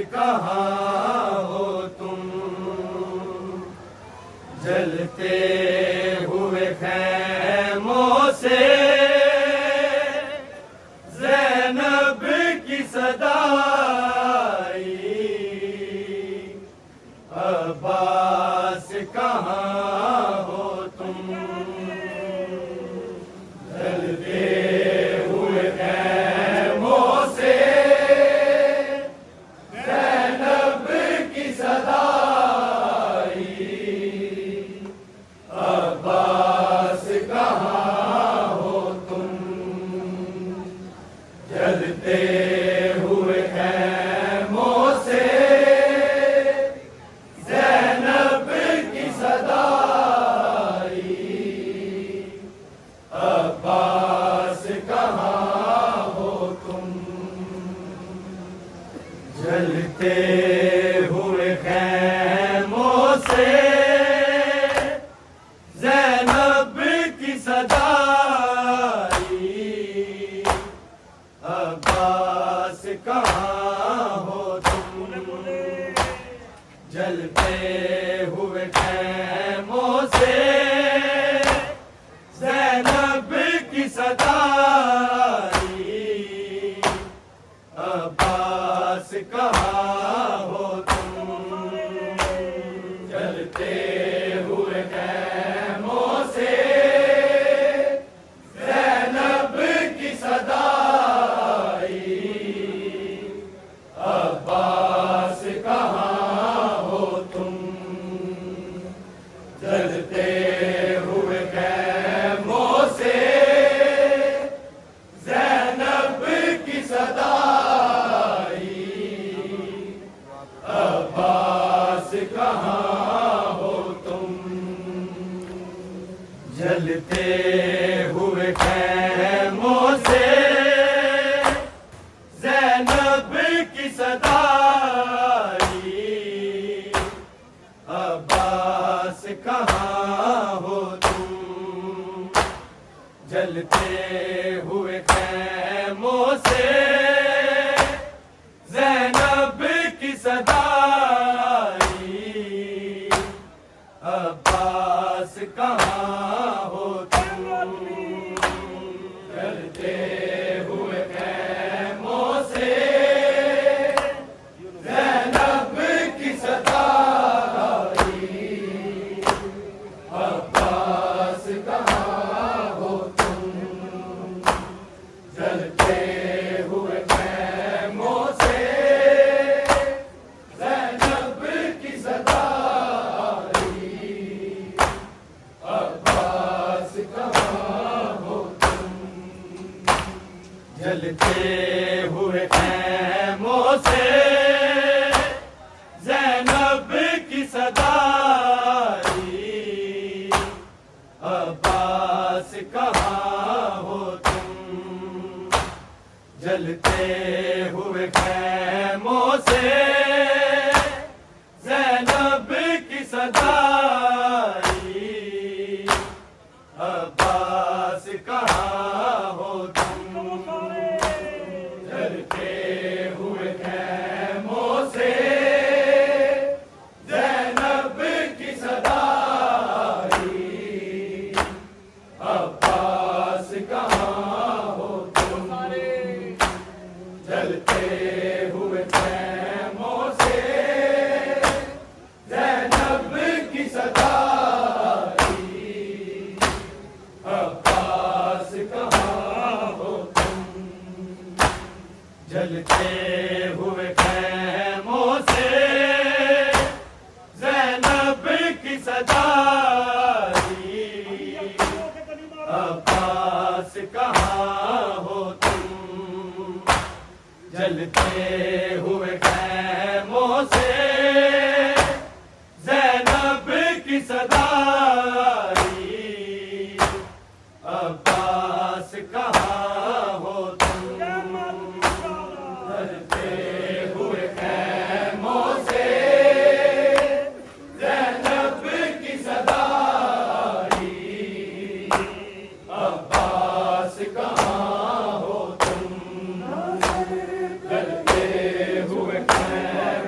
कहाँ हो तुम, जलते हुए खैमों से ज़ैनब की सदा आई। अब्बास कहाँ हो तुम, जलते हुए खैमों से ज़ैनब की सदा आई। अब्बास कहाँ हो तुम, जलते हुए खैमों से ज़ैनब की सदा आई। अब्बास कहाँ हो तुम, जलते हुए खैमों से ज़ैनब की सदा आई। अब्बास कहाँ हो तुम, जलते हुए खैमों से ज़ैनब की सदा आई। अब्बास कहाँ हो तुम, जलते हुए खैमों से ज़ैनब की सदा आई। अब्बास कहाँ हो तुम, जलते हुए खैमों से ज़ैनब की सदा आई। अब्बास कहाँ हो तुम, जलते हुए खैमों से ज़ैनब की सदा आई। अब्बास कहाँ हो तुम, जलते हुए खैमों से ज़ैनब की सदा आई। अब्बास कहाँ हो तुम, जलते हुए खैमों से ज़ैनब की सदा आई। अब्बास कहाँ हो तुम, जलते हुए खैमों से ज़ैनब की सदा आई। अब्बास कहाँ हो तुम, जलते हुए खैमों से ज़ैनब की सदा आई। अब्बास कहाँ हो तुम, जलते हुए खैमों से ज़ैनब की सदा आई। अब्बास कहाँ हो तुम, जलते हुए खैमों से ज़ैनब की सदा आई। अब्बास कहाँ हो तुम, जलते हुए खैमों से ज़ैनब की सदा आई। अब्बास कहाँ हो तुम, जलते हुए खैमों से ज़ैनब की सदा आई। अब्बास कहाँ हो तुम, जलते हुए खैमों से ज़ैनब की सदा आई। अब्बास कहाँ हो तुम, जलते हुए खैमों से ज़ैनब की सदा आई। अब्बास कहाँ हो तुम, जलते हुए खैमों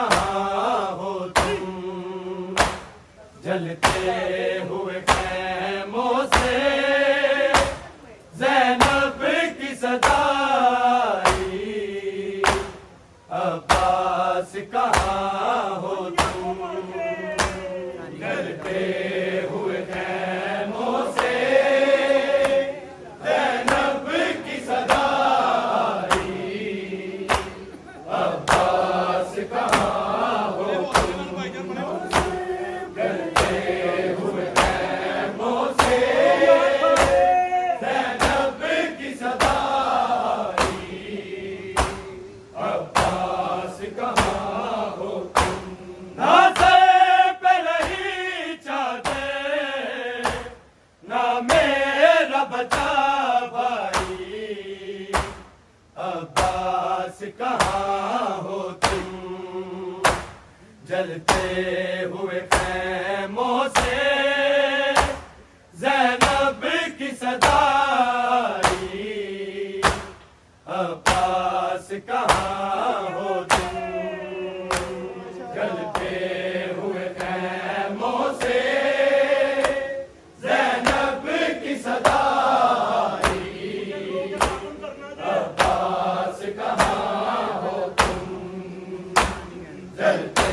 कहाँ हो तुम, जलते हुए खैमों से ज़ैनब की सदाई, अब्बास कहाँ हो तुम, जलते हुए खैमों से ज़ैनब की सदाई, अब्बास कहाँ हो तुम, जलते हुए खैमों से ज़ैनब की सदाई, अब्बास कहाँ हो तुम, नाज़े पे रही चादर, ना मेरा बचा भाई, अब्बास कहाँ हो तुम, जलते हुए खैमों से ज़ैनब की सदाई, अब्बास कहाँ हो तुम, जलते हुए खैमों से ज़ैनब की सदाई, अब्बास कहाँ हो तुम, जलते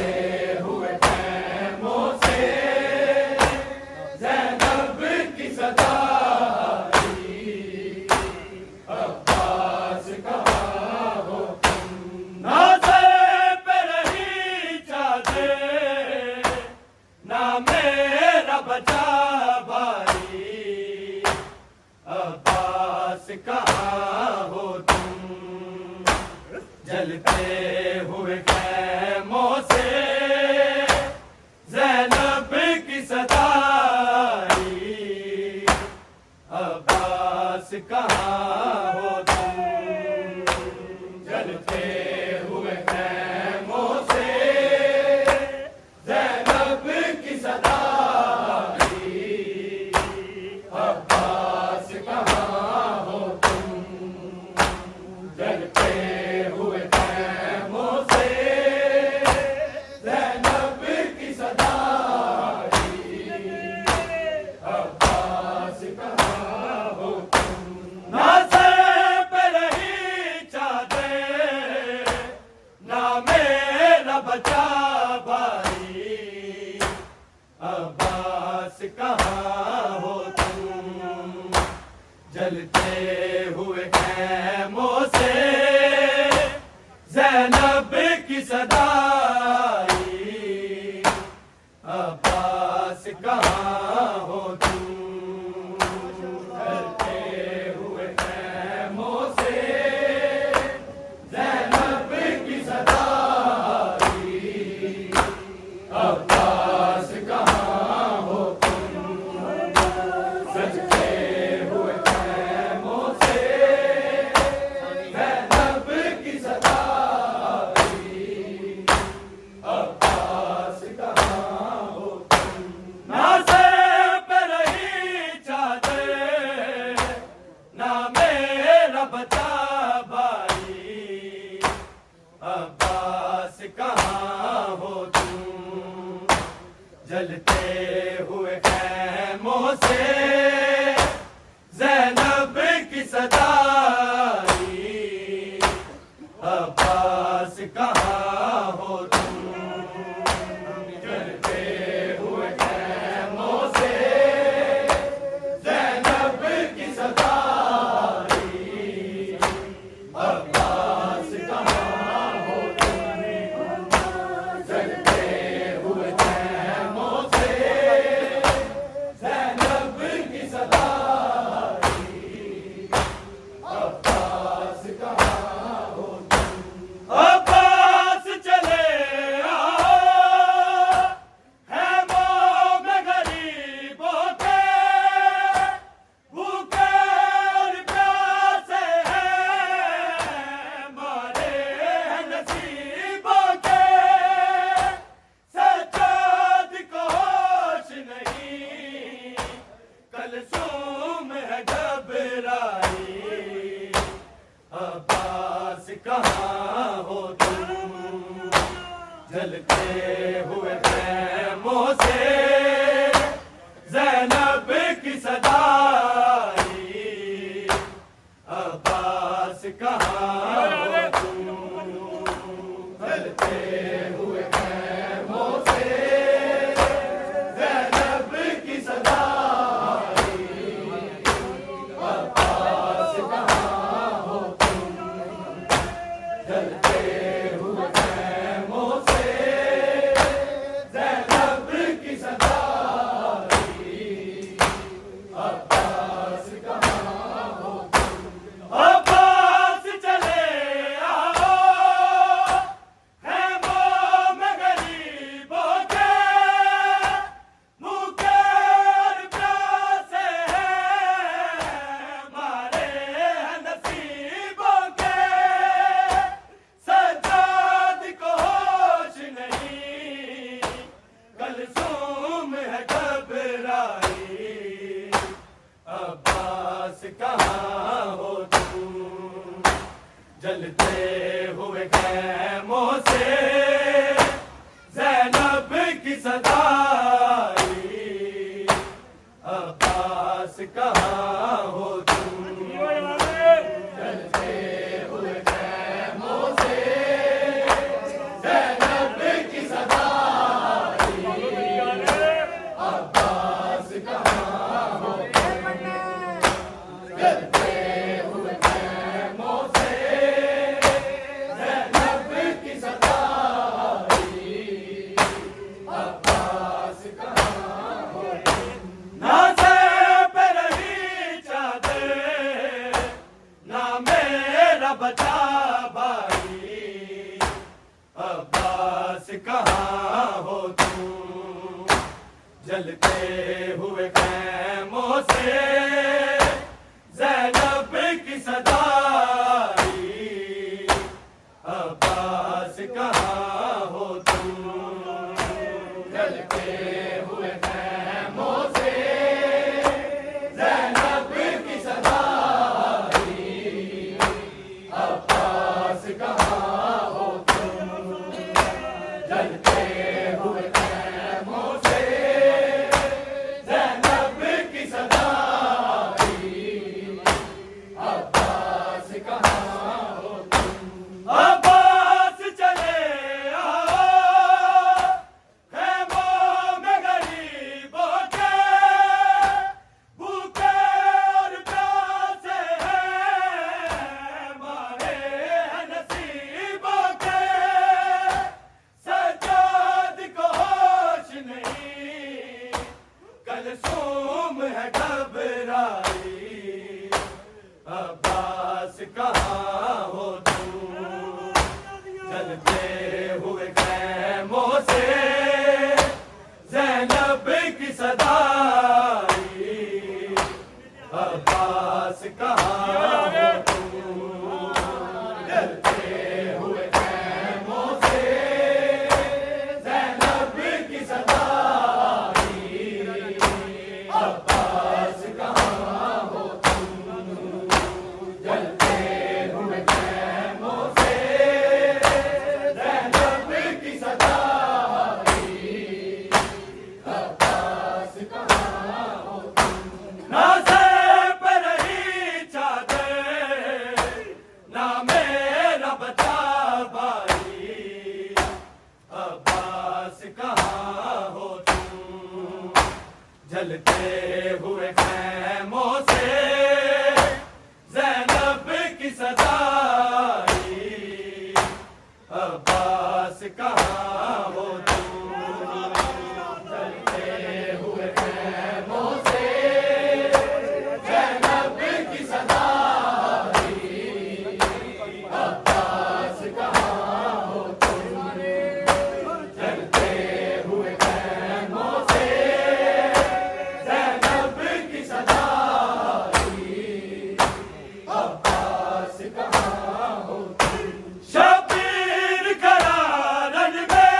हुए खैमों से ज़ैनब की सदाई, अब्बास कहाँ हो तुम, नाज़े पे रही चादर, ना मेरा बचा भाई, अब्बास कहाँ हो तुम, जलते हुए खैमों से ज़ैनब की सदाई, अब्बास कहाँ हो तुम, जलते हुए खैमों से ज़ैनब की सदाई, अब्बास कहाँ हो तुम, जलते हुए खैमों से ज़ैनब की सदाई, अब्बास कहाँ हो तुम, नाज़े पे रही चादर, ना मेरा बचा भाई, अब्बास कहाँ हो तुम, जलते हुए खैमों से ज़ैनब की सदाई, अब्बास कहाँ हो तुम, जलते हुए खैमों से ज़ैनब की सदाई, अब्बास कहाँ हो तुम, जलते हुए खैमों हुए खैमों से ज़ैनब की सदा आई, अब्बास कहाँ हो तुम, चलते हुए खैमों से ज़ैनब की सदा आई, अब्बास कहाँ हो तुम, चलते हुए खैमों से ज़ैनब की सदा आई, अब्बास कहाँ हो तुम। अब्बास चले आओ खैमों में गरीबों के, भूखे और प्यासे हैं मारे हैं नसीबों के, सज्जाद को होश नहीं, कलसूम है घबराई, अब्बास कहाँ हो तुम, जलते हुए खैमों से ज़ैनब की सदा आई, अब्बास कहाँ हो तुम, जलते हुए खैमों से ज़ैनब की सदा आई, अब्बास कहाँ हो तुम, जलते हुए खैमों से ज़ैनब की सदा आई, अब्बास कहाँ हो तुम। ना सर पे रही चादर, ना मेरा बचा भाई, अब्बास कहाँ हो तुम, जलते हुए खैमों से ज़ैनब की सदा आई, अब्बास कहाँ हो तुम, जलते हुए खैमों से ज़ैनब की सदा आई, अब्बास कहाँ हो तुम, जलते हुए खैमों से ज़ैनब की सदा आई, अब्बास कहाँ हो तुम। अब्बास चले आओ खैमों में गरीबों के, भूखे और प्यासे हैं मारे हैं नसीबों के, सज्जाद को होश नहीं, कलसूम है घबराई, अब्बास कहाँ हो तुम, जलते हुए खैमों से ज़ैनब की सदा आई, अब्बास कहाँ हो तुम, जलते हुए खैमों से ज़ैनब की सदा आई, अब्बास कहाँ हो तुम, जलते हुए खैमों से ज़ैनब की सदा आई, अब्बास कहाँ हो तुम। ना सर पे रही चादर, ना मेरा बचा भाई, अब्बास कहाँ हो तुम, जलते हुए खैमों से ज़ैनब की सदा आई, अब्बास कहाँ हो तुम, जलते हुए खैमों से ज़ैनब की सदा आई, अब्बास कहाँ हो तुम, जलते हुए खैमों से ज़ैनब की सदा आई, अब्बास कहाँ हो तुम। शबीर करारन में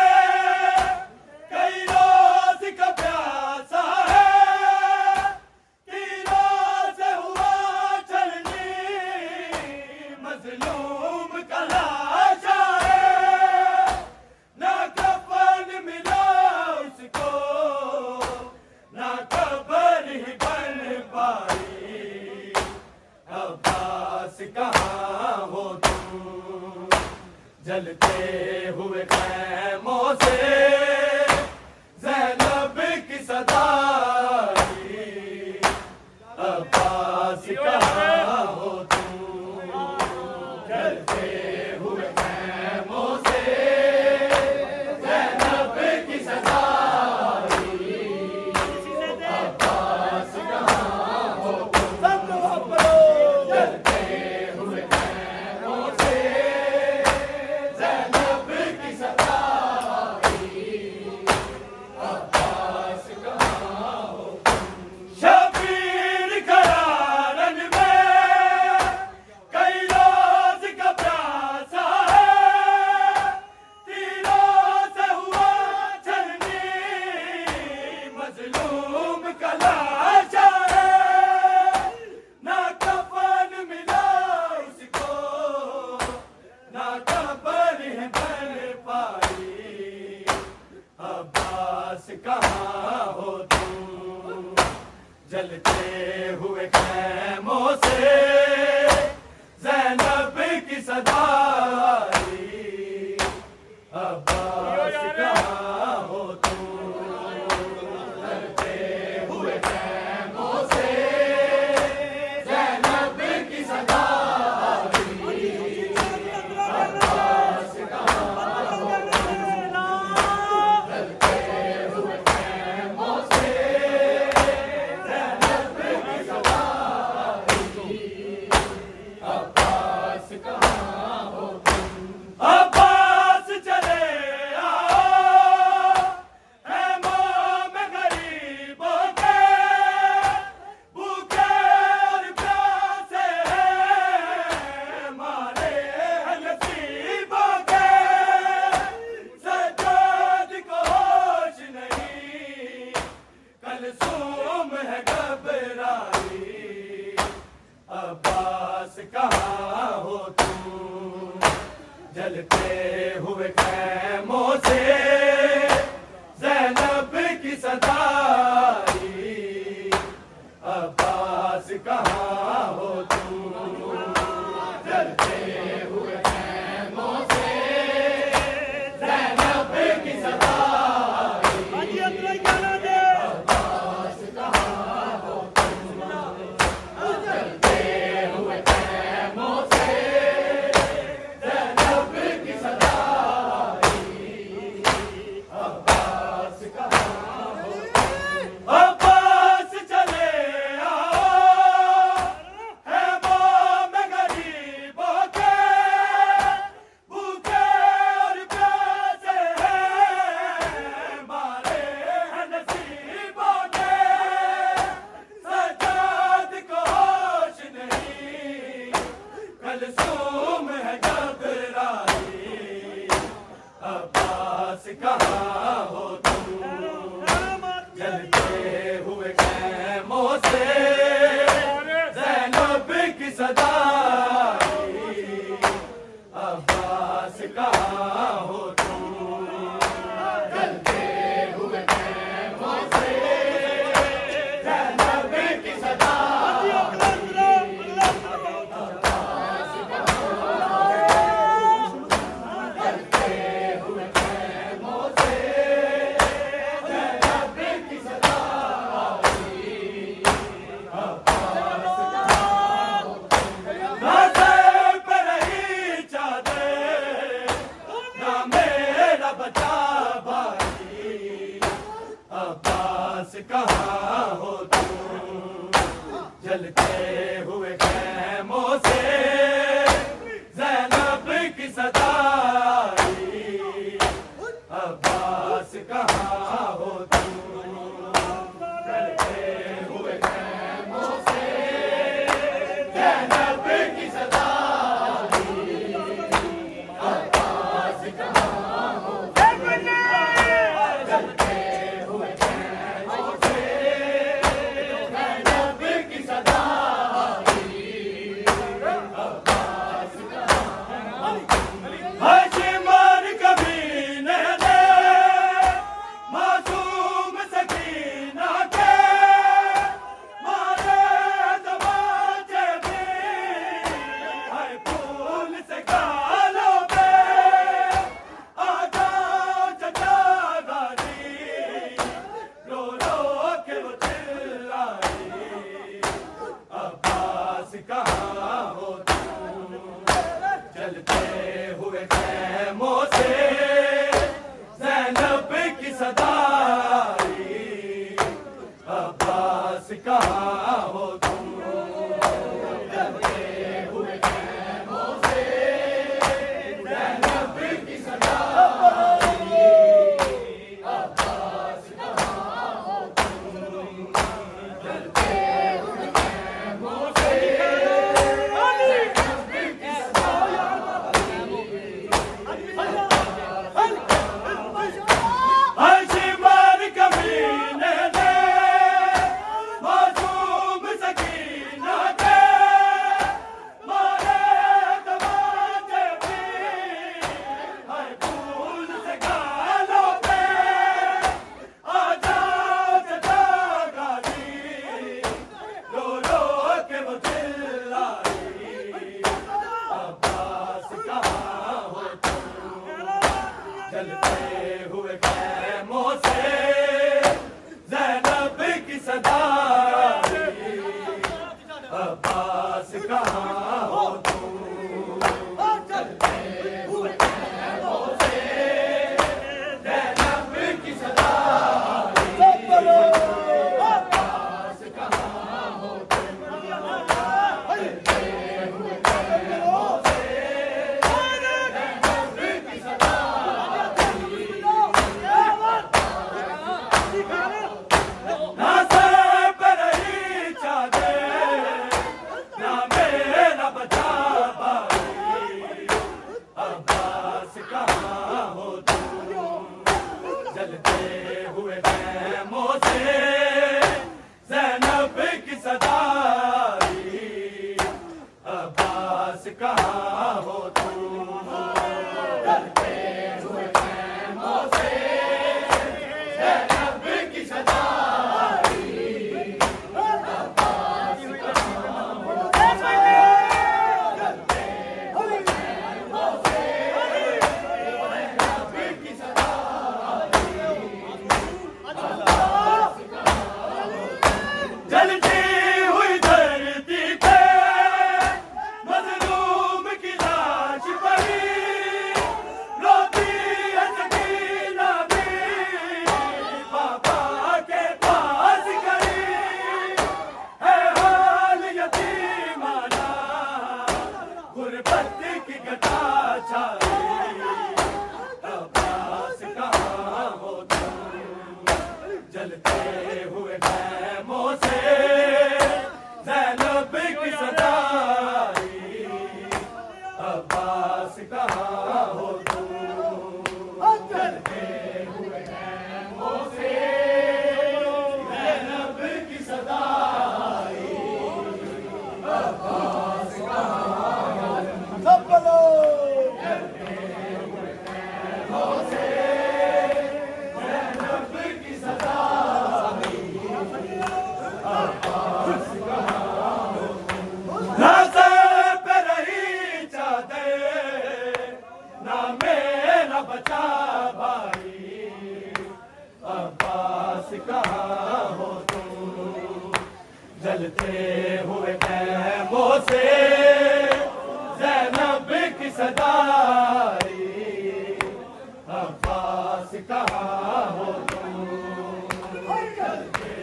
जलते हुए खैमों से ज़ैनब की सदा आई, अब्बास कहाँ हो तुम, जलते हुए खैमों से ज़ैनब की सदा आई, अब्बास कहाँ हो तुम, जलते हुए खैमों से ज़ैनब की सदा आई, अब्बास कहाँ हो तुम। शबीर करारन में कई रोज का प्यासा है, तीरों से हुआ छलनी मजलूम का लाशा है, ना कफन मिला उसको, ना कब्र है बन पाई, अब्बास कहाँ हो तुम, जलते हुए खैमों से ज़ैनब की सदा आई, अब्बास कहाँ हो तुम, जलते हुए खैमों से ज़ैनब की सदा आई, अब्बास कहाँ हो तुम, जलते हुए खैमों से ज़ैनब की सदा आई, अब्बास कहाँ हो तुम। अब्बास चले आओ खैमों में गरीबों के, भूखे और प्यासे हैं, मारे हैं नसीबों के, सज्जाद को होश नहीं, कलसूम है घबराई, अब्बास कहाँ हो तुम, जलते हुए खैमों से ज़ैनब की सदा आई, अब्बास कहाँ हो तुम, जलते हुए खैमों से ज़ैनब की सदा आई, अब्बास कहाँ हो तुम, जलते हुए खैमों से ज़ैनब की सदा आई, अब्बास कहाँ हो तुम। अब्बास चले आओ खैमों में गरीबों के, भूखे और प्यासे हैं, मारे हैं नसीबों के, सज्जाद को होश नहीं, कलसूम है घबराई, अब्बास कहाँ हो तुम, जलते हुए खैमों से ज़ैनब की सदा आई, अब्बास कहाँ हो तुम, जलते हुए खैमों से ज़ैनब की सदा आई, अब्बास कहाँ हो तुम, जलते हुए खैमों से ज़ैनब की सदा आई, अब्बास कहाँ हो तुम। ना सर पे रही चादर, ना मेरा बचा भाई, अब्बास कहाँ हो तुम, जलते हुए खैमों से ज़ैनब की सदा आई, अब्बास कहाँ हो तुम, जलते हुए खैमों से ज़ैनब की सदा आई, अब्बास कहाँ हो तुम, जलते हुए खैमों से ज़ैनब की सदा कहाँ हो तुम? जलते हुए खैमों से ज़ैनब की सदा आई, अब्बास कहाँ हो तुम? जलते हुए खैमों से ज़ैनब की सदा अर्शिमर कमीने दे मासूम सकीना के मारे तमाचे भी हर फूल से गालों पे आ जाओ चचा गाजी रो रो के वो चिल्लाई, अब्बास कहाँ हो तुम? जलते हुए खैमों से ज़ैनब की सदा आई, अब्बास कहाँ हो तुम? जलते हुए खैमों से ज़ैनब की सदा आई, अब्बास कहाँ हो तुम? जलते हुए खैमों से ज़ैनब की सदा ना सर पे रही चादर, ना मेरा बचा भाई, अब्बास कहाँ हो तुम? जलते हुए खैमों से ज़ैनब की सदा आई, अब्बास कहाँ हो तुम? जलते हुए खैमों से ज़ैनब की सदा जलती हुई धरती पे मज़लूम की लाश पड़ी, रोती है सकीना भी पापा के पास खड़ी, है हाल यतीमाना गुरबत की घटा छाई, अब्बास कहाँ हो तुम? जलते हुए खैमों से ज़ैनब की सदा आई, अब्बास कहाँ हो तुम? जलते हुए खैमों से ज़ैनब की सदा आई, अब्बास कहाँ हो तुम? जलते हुए खैमों से ज़ैनब की सदा ना सर पे रही चादर, ना मेरा बचा भाई, अब्बास कहाँ हो तुम? जलते हुए खैमों से ज़ैनब की सदा आई, अब्बास कहाँ हो तुम? जलते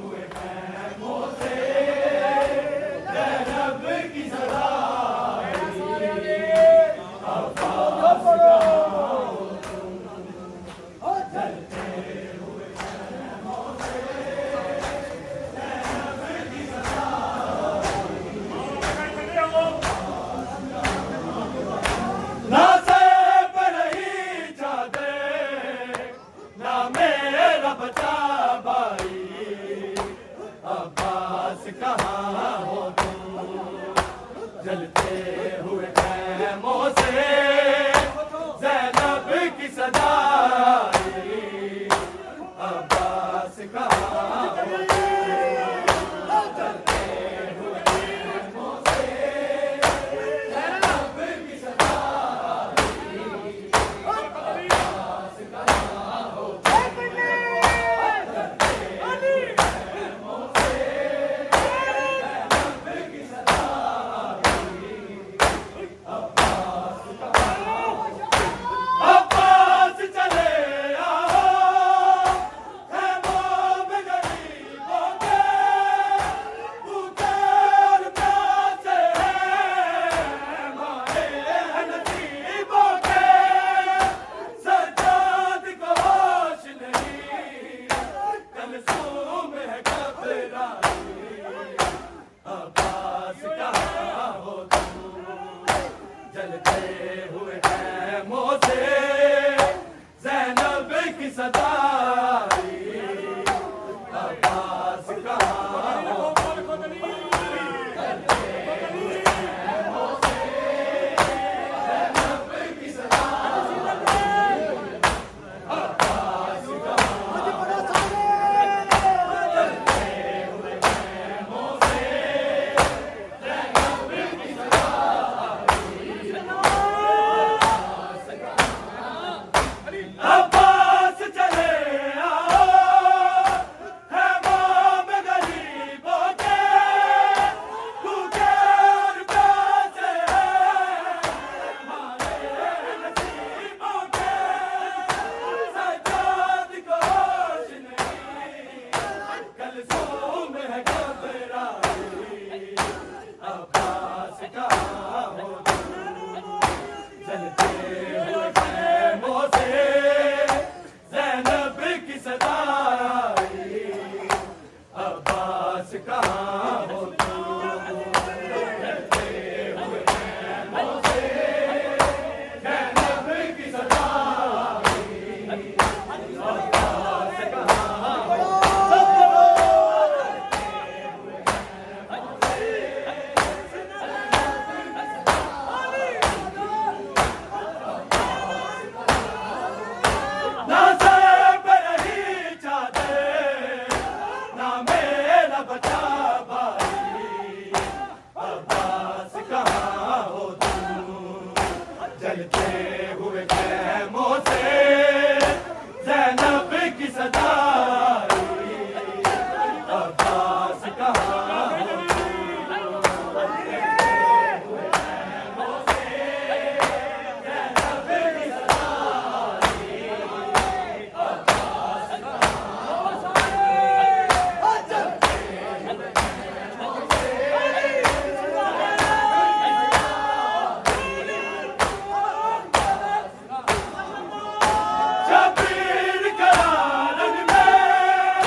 हुए खैमों से ज़ैनब की सदा आई, अब्बास कहाँ हो तुम? जलते हुए खैमों से ज़ैनब की सदा ना सर पे रही चादर, ना मेरा बचा भाई, अब्बास कहाँ हो तुम? जलते हुए खैमों से ज़ैनब की सदा आई, अब्बास कहाँ हो तुम? जलते हुए खैमों से ज़ैनब की सदा आई, अब्बास कहाँ हो तुम? जलते हुए खैमों से ज़ैनब की सदा आई, जलते हुए खैमों से ज़ैनब की सदा आई, अब्बास कहाँ हो तू, जलते हुए खैमों से ज़ैनब की सदा आई, अब्बास कहाँ हो तू। ना सर पे रही चादर, ना मेरा बचा भाई, अब्बास कहाँ हो तू, जलते हुए खैमों से ज़ैनब की सदा आई, अब्बास कहाँ हो तू, शबीर का आलम में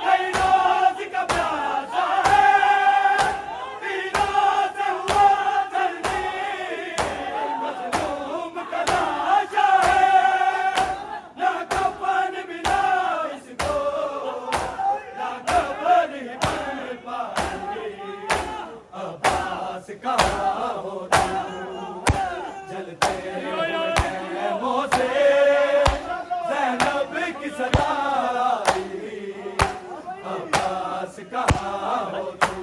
कई रोज का प्यासा है, तीनों से हुआ जल्दी, मजलूम का लाशा है, ना कफन मिला इसको, ना कब्र ही बन पाई, अब्बास कहाँ हो तू, जलते हुए खैमों से ज़ैनब की सदा आई, अब्बास कहाँ हो तू,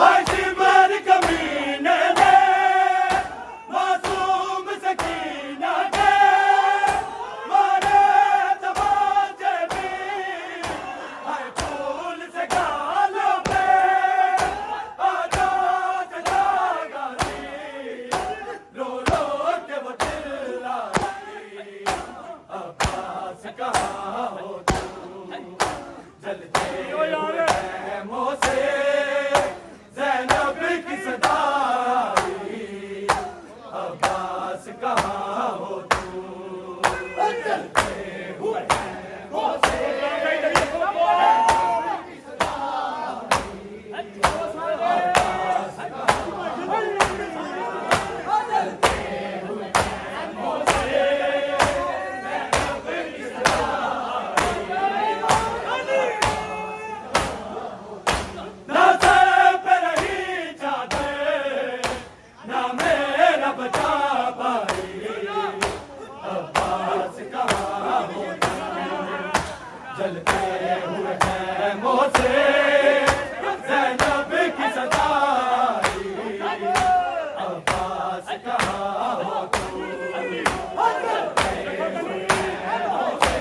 हाशिमर कमीने ने मासूम सकीना के मारे तमाचे भी, हाय फूल से गालों पे आजाद जागाती, रो रो के वो चिल्लाई, अब्बास कहाँ हो तू, जलते हुए खैमों से ज़ैनब की सदा आई, अब्बास कहाँ हो तू, जलते हुए खैमों से ना सर पे रही चादर, ना मेरा बचा भाई, अब्बास कहाँ हो तू, जलते हुए खैमों से ज़ैनब की सदा आई, अब्बास कहाँ हो तू, जलते हुए खैमों से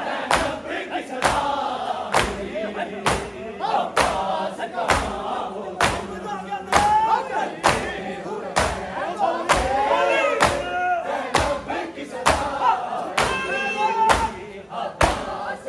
ज़ैनब की सदा आई, अब्बास कहाँ हो तू, जलते हुए खैमों से ज़ैनब की सदा आई, अब्बास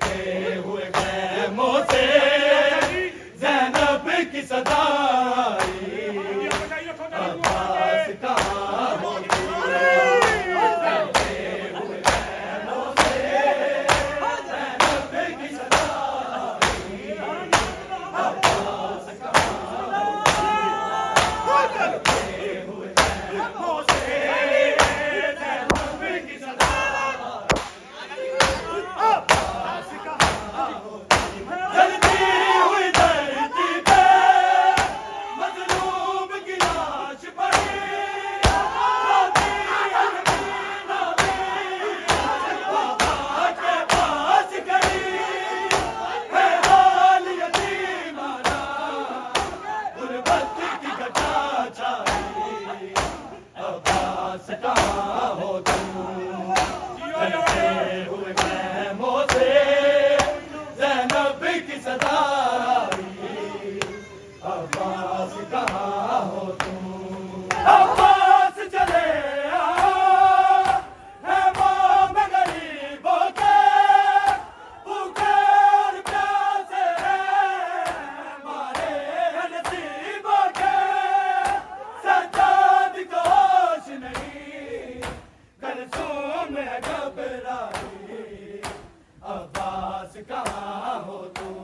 जलते हुए खैमों से ज़ैनब की सदा आई। अब्बास कहाँ हो तुम, जलते हुए खैमों से ज़ैनब की सदा आई। अब्बास कहाँ हो तुम, जलते हुए खैमों से ज़ैनब की सदा आई। अब्बास कहाँ हो तुम, जलती हुई धरती पे मजलूम की लाश पड़ी। रोती अमीना भी बाबा के पास गई। है हाल यतीमाना, गुरबत की घटा छाई। अब्बास कहाँ हो तुम, जलते हुए खैमों से ज़ैनब की सदा आई। अब्बास कहाँ हो तुम, अब्बास चले आओ, खैमों में गरीबों के भूखे और प्यासे मारे हैं नसीबों के। सज्जाद को होश नहीं, कलसूम है घबराई। अब्बास कहाँ हो तुम,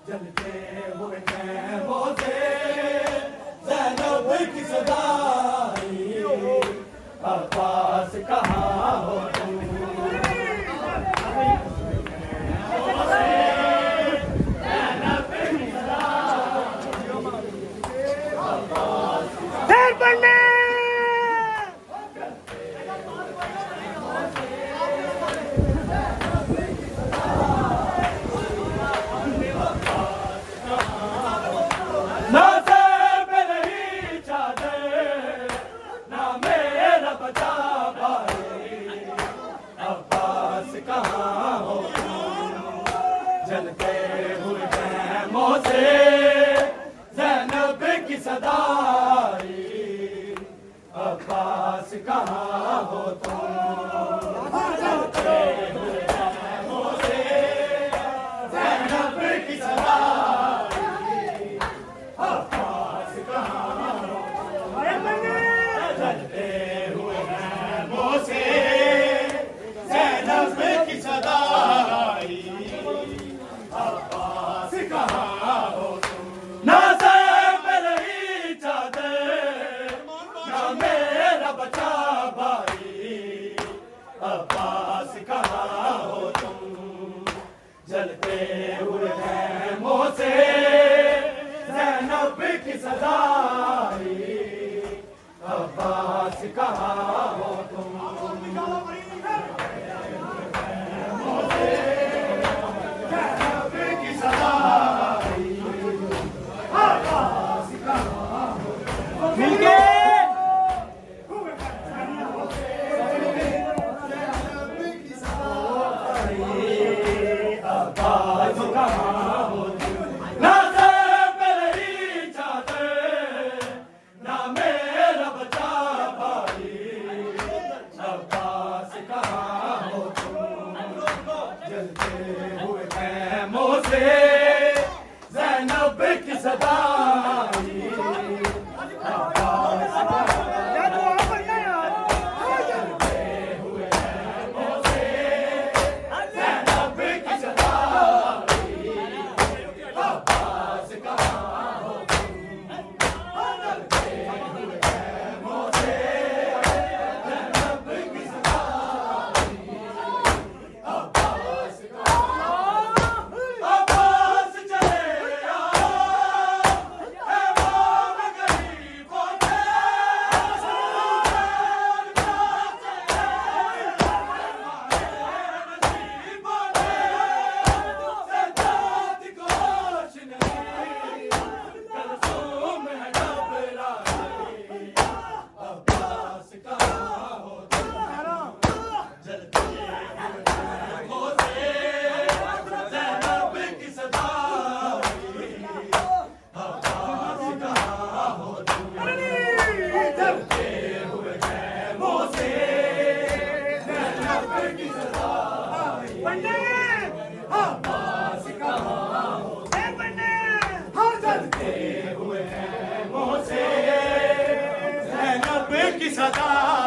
जलते हुए खैमों से ज़ैनब की सदा आई। अब्बास कहाँ हो तुम, ना सर पे नहीं चादर, ना मेरा बचा भाई। अब्बास कहाँ हो तुम, जलते हुए खैमों से ज़ैनब की सदा आई। अब्बास कहाँ हो तुम, जलते हुए खैमों से ज़ैनब की सदा आई। अब्बास कहाँ हो तुम, जलते हुए खैमों से ज़ैनब की सदा आई। अब्बास कहाँ हो तुम, ना सर पे रही चादर, ना मेरा बचा भाई। अब्बास कहाँ हो तुम, जलते हुए खैमों से ज़ैनब की सदा आई। अब्बास कहाँ हो तुम, ज़ैनब की सदा आई। अब्बास कहाँ हो तुम, मिलके अब्बास कहाँ हो तुम, ना सर पे रही चादर, ना मेरा बचा भाई। अब्बास कहाँ हो तुम, जलते हुए खैमों से ज़ैनब की सदा आई। अब्बास जलते हुए खैमों से ज़ैनब की सदा आई। अब्बास कहाँ हो तुम, जलते हुए खैमों से ज़ैनब की सदा आई। अब्बास कहाँ, अब्बास सदा